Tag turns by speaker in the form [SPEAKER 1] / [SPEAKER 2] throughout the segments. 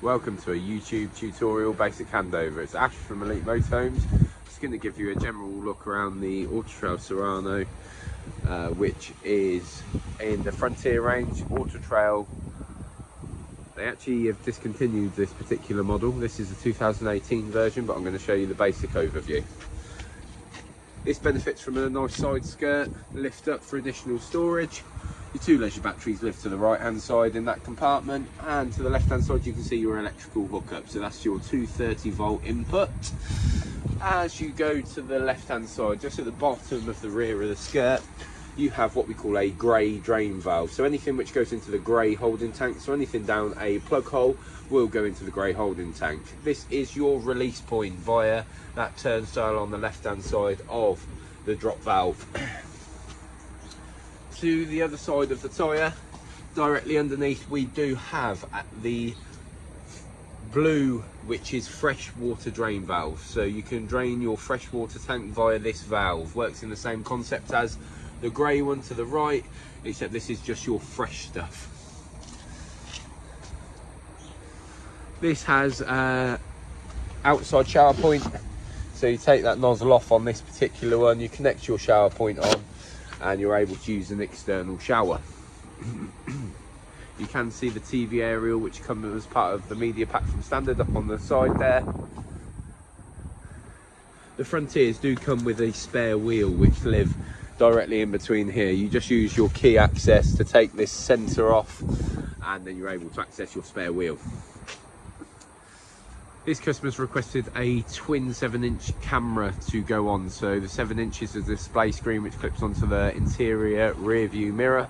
[SPEAKER 1] Welcome to a YouTube tutorial basic handover. It's Ash from Elite Motorhomes. Just going to give you a general look around the Autotrail Serrano, which is in the Frontier range. Autotrail, they actually have discontinued this particular model. This is a 2018 version, but I'm going to show you the basic overview. This benefits from a nice side skirt, lift up for additional storage. Your two leisure batteries live to the right hand side in that compartment, and to the left hand side you can see your electrical hookup, so that's your 230 volt input. As you go to the left hand side, just at the bottom of the rear of the skirt, you have what we call a grey drain valve. So anything which goes into the grey holding tank, so anything down a plug hole will go into the grey holding tank. This is your release point via that turnstile on the left hand side of the drop valve. To the other side of the tyre, directly underneath, we do have the blue, which is fresh water drain valve. So you can drain your fresh water tank via this valve. Works in the same concept as the grey one to the right, except this is just your fresh stuff. This has outside shower point, so you take that nozzle off on this particular one, you connect your shower point on, and you're able to use an external shower. You can see the TV aerial, which comes as part of the media pack from standard, up on the side there. The Frontiers do come with a spare wheel which live directly in between here. You just use your key access to take this centre off, and then you're able to access your spare wheel. This customer's requested a twin 7-inch camera to go on. So the 7 inches is a display screen which clips onto the interior rear view mirror.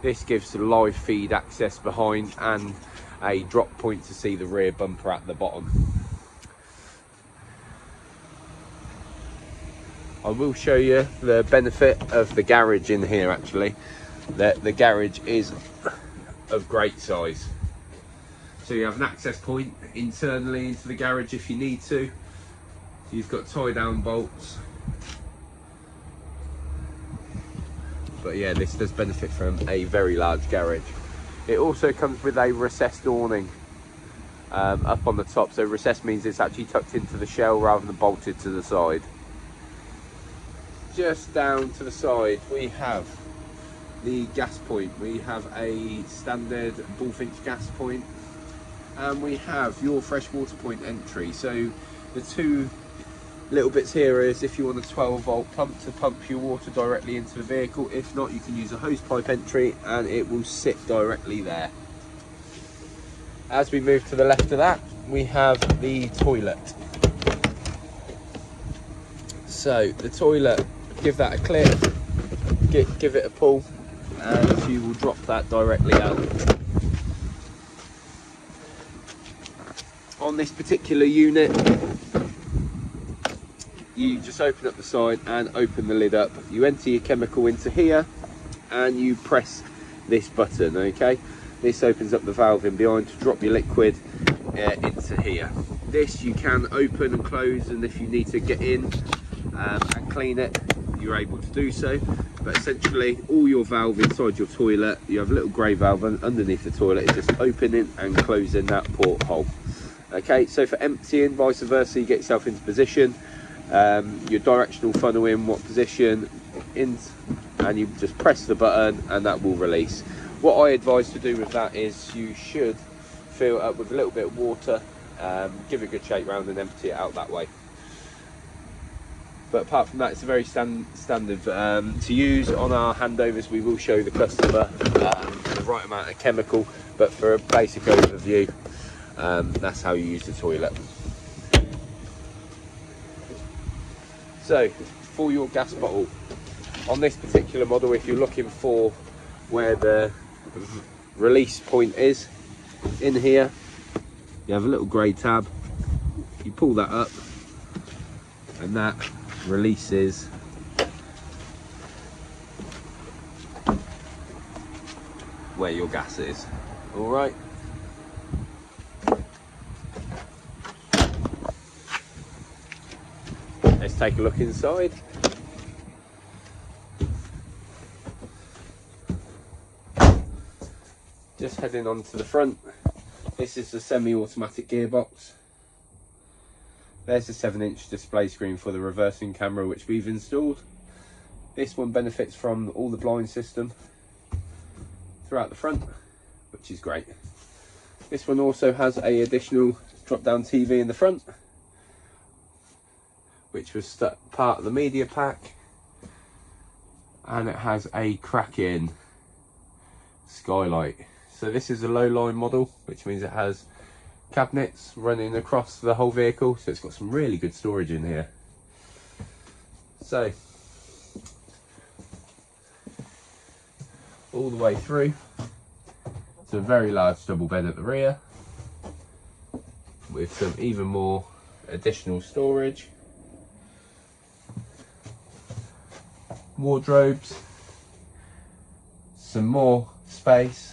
[SPEAKER 1] This gives live feed access behind and a drop point to see the rear bumper at the bottom. I will show you the benefit of the garage in here actually. The garage is of great size. So you have an access point internally into the garage if you need to. You've got tie down bolts. But yeah, this does benefit from a very large garage. It also comes with a recessed awning up on the top. So recessed means it's actually tucked into the shell rather than bolted to the side. Just down to the side we have the gas point. We have a standard bullfinch gas point, and we have your fresh water point entry. So the two little bits here is if you want a 12 volt pump to pump your water directly into the vehicle. If not, you can use a hose pipe entry and it will sit directly there. As we move to the left of that, we have the toilet. So the toilet, give that a click, give it a pull, and you will drop that directly out. On this particular unit, you just open up the side and open the lid up. You enter your chemical into here and you press this button, okay? This opens up the valve in behind to drop your liquid into here. This you can open and close, and if you need to get in and clean it, you're able to do so. But essentially all your valve inside your toilet, you have a little grey valve underneath the toilet, is just opening and closing that porthole. Okay, so for emptying, vice versa, you get yourself into position, your directional funnel in what position, and you just press the button and that will release. What I advise to do with that is you should fill it up with a little bit of water, give it a good shake round and empty it out that way. But apart from that, it's a very standard to use. On our handovers we will show the customer the right amount of chemical, but for a basic overview, that's how you use the toilet. So for your gas bottle, on this particular model, if you're looking for where the release point is, in here you have a little grey tab, you pull that up and that releases where your gas is. All right. Let's take a look inside. Just heading on to the front, This is the semi-automatic gearbox. There's the 7-inch display screen for the reversing camera which we've installed. This one benefits from all the blind system throughout the front, which is great. This one also has a additional drop-down TV in the front, which was part of the media pack, and it has a cracking skylight. So this is a low line model, which means it has cabinets running across the whole vehicle, so it's got some really good storage in here. So all the way through, it's a very large double bed at the rear with some even more additional storage, wardrobes, some more space.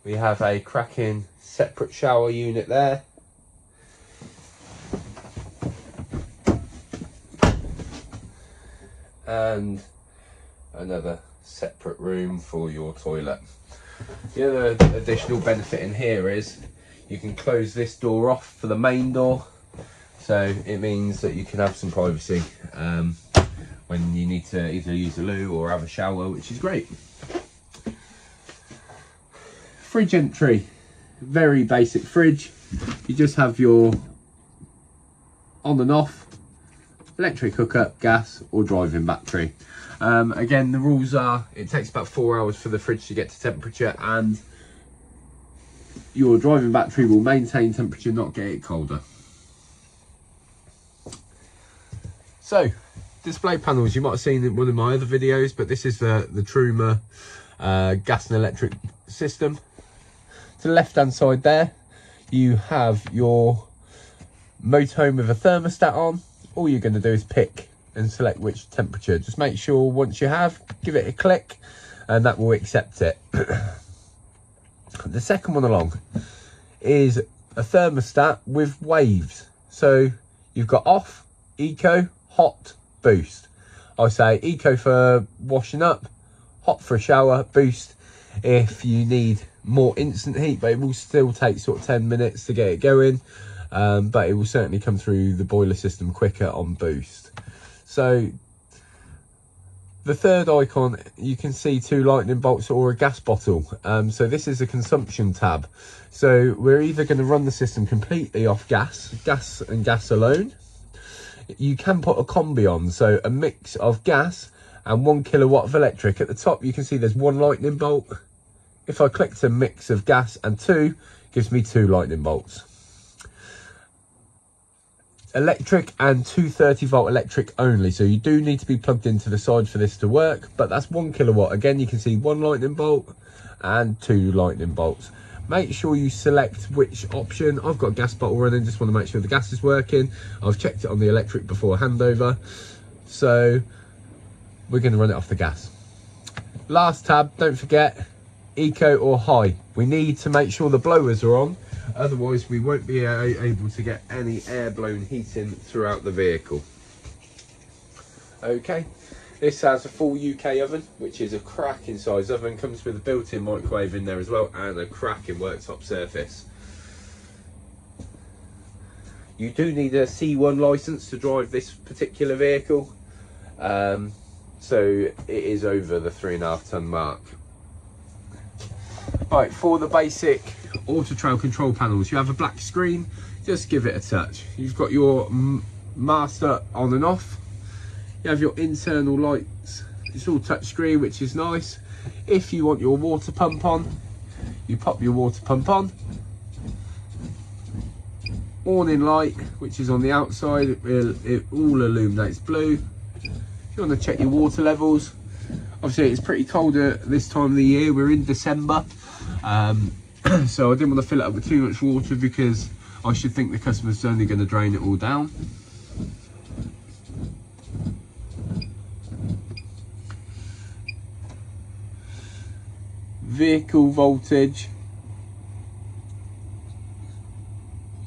[SPEAKER 1] We have a cracking separate shower unit there. And another separate room for your toilet. The other additional benefit in here is you can close this door off for the main door. So it means that you can have some privacy when you need to either use a loo or have a shower, which is great. Fridge entry, very basic fridge. You just have your on and off, electric hookup, gas or driving battery. Again, the rules are it takes about 4 hours for the fridge to get to temperature, and your driving battery will maintain temperature, not get it colder. So, display panels, you might have seen in one of my other videos, but this is the Truma gas and electric system. To the left hand side there, you have your motorhome with a thermostat on. All you're going to do is pick and select which temperature. Just make sure once you have, give it a click and that will accept it. The second one along is a thermostat with waves. So you've got off, eco, hot, boost. I say eco for washing up, hot for a shower, boost if you need more instant heat, but it will still take sort of 10 minutes to get it going. But it will certainly come through the boiler system quicker on boost. So the third icon, you can see 2 lightning bolts or a gas bottle. So this is a consumption tab. So we're either going to run the system completely off gas and gas alone. You can put a combi on, so a mix of gas and 1 kilowatt of electric. At the top you can see there's 1 lightning bolt. If I click to mix of gas and 2, gives me 2 lightning bolts. Electric and 230 volt electric only, so you do need to be plugged into the side for this to work, but that's 1 kilowatt. Again, you can see 1 lightning bolt and 2 lightning bolts. Make sure you select which option. I've got a gas bottle running, just want to make sure the gas is working. I've checked it on the electric before handover, so we're going to run it off the gas. Last tab, don't forget, eco or high. We need to make sure the blowers are on, otherwise we won't be able to get any air blown heating throughout the vehicle. Okay, this has a full UK oven, which is a cracking size oven, comes with a built-in microwave in there as well, and a cracking worktop surface. You do need a C1 license to drive this particular vehicle, so it is over the 3.5 ton mark. Right, for the basic Autotrail control panels, you have a black screen. Just give it a touch. You've got your master on and off. You have your internal lights. It's all touch screen, which is nice. If you want your water pump on, you pop your water pump on. Awning light, which is on the outside, it all illuminates blue. If you want to check your water levels, obviously it's pretty cold at this time of the year. We're in December, so I didn't want to fill it up with too much water because I should think the customer's only going to drain it all down. Vehicle voltage,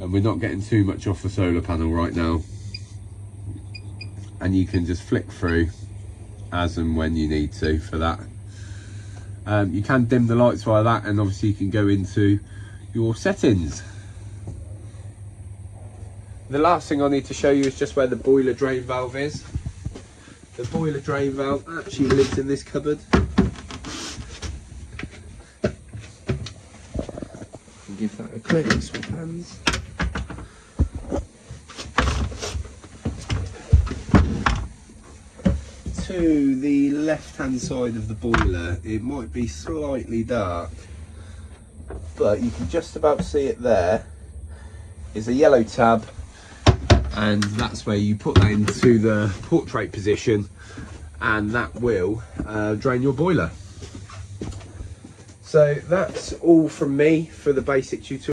[SPEAKER 1] and we're not getting too much off the solar panel right now, and you can just flick through as and when you need to for that. You can dim the lights via that, and obviously you can go into your settings. The last thing I need to show you is just where the boiler drain valve is. The boiler drain valve actually lives in this cupboard. Give that a click, swap hands. To the left hand side of the boiler, it might be slightly dark, but you can just about see it there, is a yellow tab, and that's where you put that into the portrait position, and that will drain your boiler. So that's all from me for the basic tutorial.